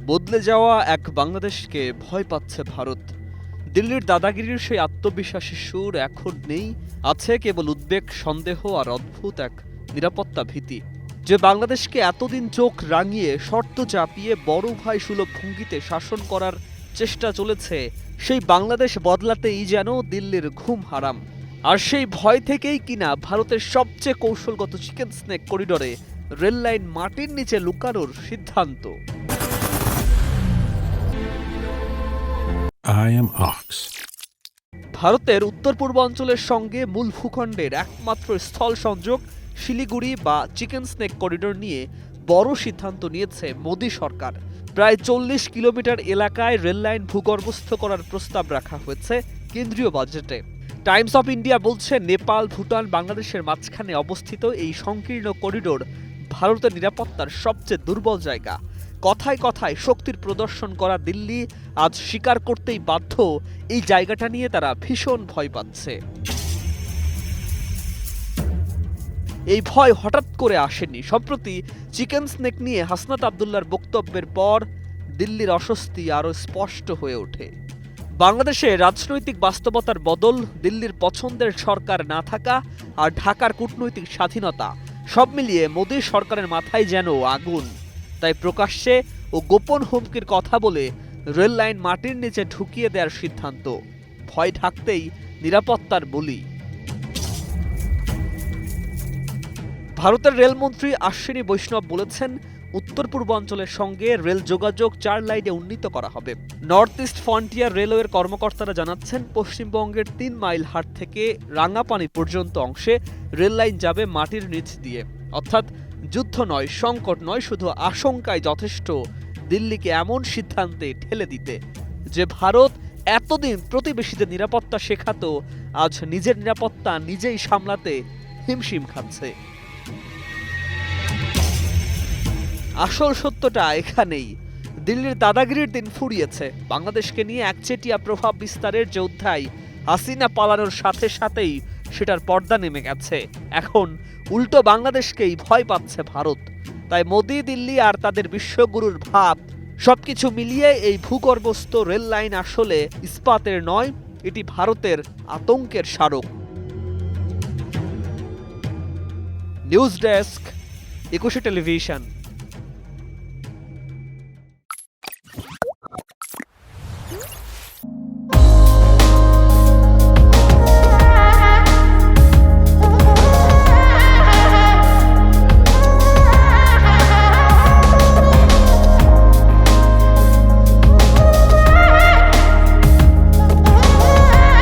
বদলে যাওয়া এক বাংলাদেশকে ভয় পাচ্ছে ভারত। দিল্লির দাদাগিরির সেই আত্মবিশ্বাসী সুর এখন নেই, আছে কেবল উদ্বেগ, সন্দেহ আর অদ্ভুত এক নিরাপত্তা ভীতি। যে বাংলাদেশকে এতদিন চোখ রাঙিয়ে শর্ত চাপিয়ে বড় ভাই সুলভ ভঙ্গিতে শাসন করার চেষ্টা চলেছে, সেই বাংলাদেশ বদলাতেই যেন দিল্লির ঘুম হারাম। আর সেই ভয় থেকেই কিনা ভারতের সবচেয়ে কৌশলগত চিকেন স্নেক করিডরে রেললাইন মাটির নিচে লুকানোর সিদ্ধান্ত। I am Ox. ভারতের উত্তর পূর্বাঞ্চলের সঙ্গে মূল ভূখণ্ডের একমাত্র স্থল সংযোগ শিলিগুড়ি বা চিকেন স্নেক করিডোর নিয়ে বড় সিদ্ধান্ত নিয়েছে মোদী সরকার। প্রায় ৪০ কিলোমিটার এলাকায় রেললাইন ভূগর্ভস্থ করার প্রস্তাব রাখা হয়েছে কেন্দ্রীয় বাজেটে। টাইমস অফ ইন্ডিয়া বলছে, নেপাল, ভুটান, বাংলাদেশের মাঝখানে অবস্থিত এই সংকীর্ণ করিডোর ভারতের নিরাপত্তার সবচেয়ে দুর্বল জায়গা। কথায় কথায় শক্তির প্রদর্শন করা দিল্লি আজ স্বীকার করতেই বাধ্য, এই জায়গাটা নিয়ে তারা ভীষণ ভয় পাচ্ছে। এই ভয় হঠাৎ করে আসেনি। সম্প্রতি চিকেন স্নেক নিয়ে হাসনাত আবদুল্লাহর বক্তব্যের পর দিল্লির অস্বস্তি আরও স্পষ্ট হয়ে ওঠে। বাংলাদেশে রাজনৈতিক বাস্তবতার বদল, দিল্লির পছন্দের সরকার না থাকা আর ঢাকার কূটনৈতিক স্বাধীনতা, সব মিলিয়ে মোদী সরকারের মাথায় যেন আগুন। তাই প্রকাশ্যে ও গোপন হুমকির কথা বলে রেল লাইন মাটির নিচে ঢুকিয়ে দেওয়ার সিদ্ধান্ত। ভয় ঢাকতেই নিরাপত্তার বলি। ভারতের রেলমন্ত্রী অশ্বিনী বৈষ্ণব বলেছেন, উত্তর পূর্বাঞ্চলের সঙ্গে রেল যোগাযোগ 4 লাইনে উন্নীত করা হবে। নর্থ ইস্ট ফ্রন্টিয়ার রেলওয়ের কর্মকর্তারা জানাচ্ছেন, পশ্চিমবঙ্গের 3 মাইল হাট থেকে রাঙ্গাপানি পর্যন্ত অংশে রেল লাইন যাবে মাটির নিচ দিয়ে। অর্থাৎ যুদ্ধ নয়, সংকট নয়, শুধু আশঙ্কায় যথেষ্ট দিল্লিকে এমন সিদ্ধান্তে ঠেলে দিতে যে ভারত এতদিন প্রতিবেশীদের নিরাপত্তা শেখাতো, আজ নিজের নিরাপত্তা নিজেই সামলাতে হিমশিম খাচ্ছে। আসল সত্যটা এখানেই। দিল্লির দাদাগিরির দিন ফুরিয়েছে। বাংলাদেশকে নিয়ে একচেটিয়া প্রভাব বিস্তারের যে অধ্যায়, হাসিনা পালানোর সাথে সাথেই সেটার পর্দা নেমে গেছে। এখন উল্টো বাংলাদেশকেই ভয় পাচ্ছে ভারত। তাই মোদি, দিল্লি আর তাদের বিশ্বগুরুর ভাব, সবকিছু মিলিয়ে এই ভূগর্ভস্থ রেল লাইন আসলে ইস্পাতের নয়, এটি ভারতের আতঙ্কের স্মারক। News desk, 21 television.